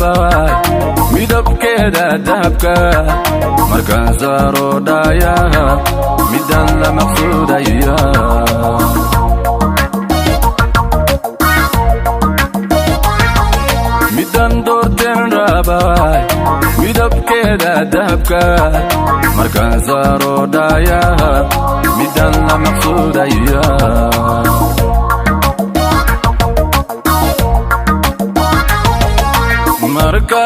raabay midabkeeda dahabka markaan saaro dhaayaha midaan la maqsuudaya midaan doorteen raabay midabkeeda dahabka markaan saaro dhaayaha midaan la maqsuudaya marka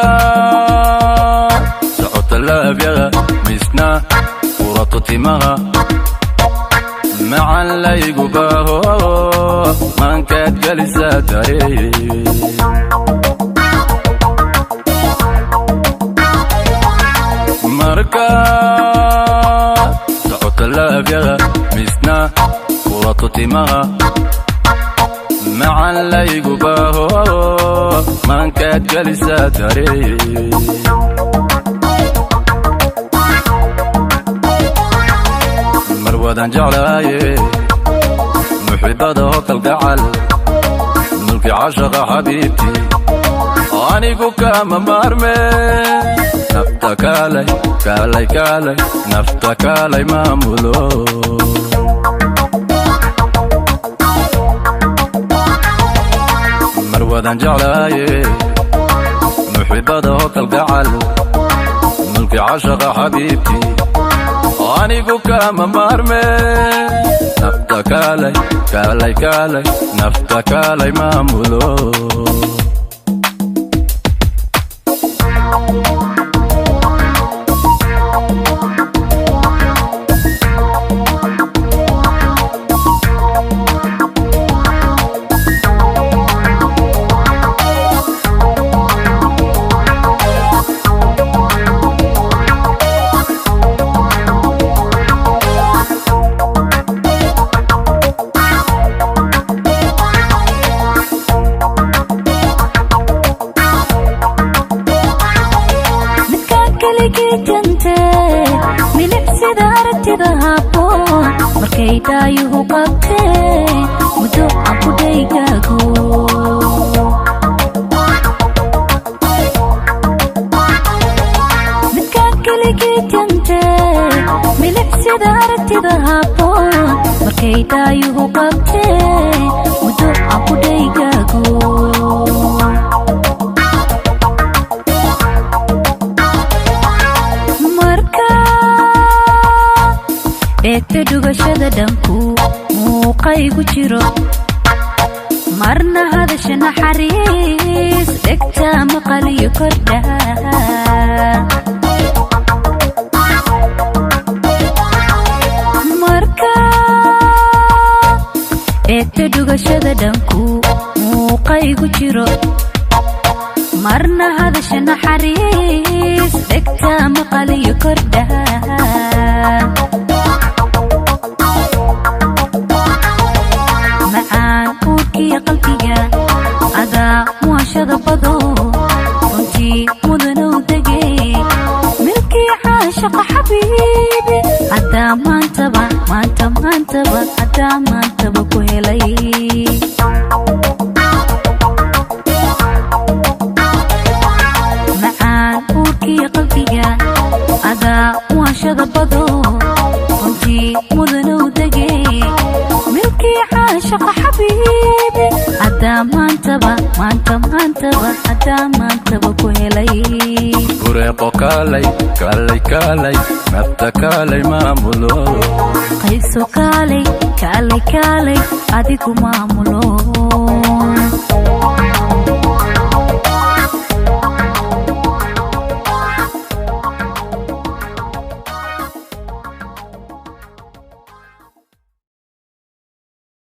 socota laabyaga misna qurato timaha macaan laygu baaho maankaad gelisaa daree marka socota laabyaga misna qurato timaha macaan laygu baaho maankaad gelisaa daree marwadan jeclaaye muxibada hokalgacal mulki cashaqa xabiibtii anigu kama maarme nafta kaalay kaalay kaalay nafta kaalay maamulo marwadan jeclaaye muxibada hokalgacal mulki cashaqa xabiibtii anigu kama maarme nafta kaalay kaalay kaalay nafta kaalay maamulo markay daayuhu qabtee muddo aan ku dhaygaago midkaan keligii jantee milicsida aragtida habboon markay daayuhu qabtee muddo aan ku dhaygaago eegta dhugashada dhanku muuqaygu jiro marna hadasha naxariis dhegta maqaliyo kordha marka eegta dhugashada dhanku muuqaygu jiro marna hadasha naxariis dhegta maqaliyo kordha qalbiga adaa muashada bado runtii mudanow degay milkii caashaqa xabiibi hadaa maantaba hadaa maantaba ku helay macaan uurkii qalbiga adaa muashada bado runtii mudanow degay milkii caashaqa xabiibi hadaa maantaba hadaa maantaba ku helay bureeqo kaalay kaalay kaalay nafta kaalay maamulo qayso kaalay kaalay kaalay adigu maamulo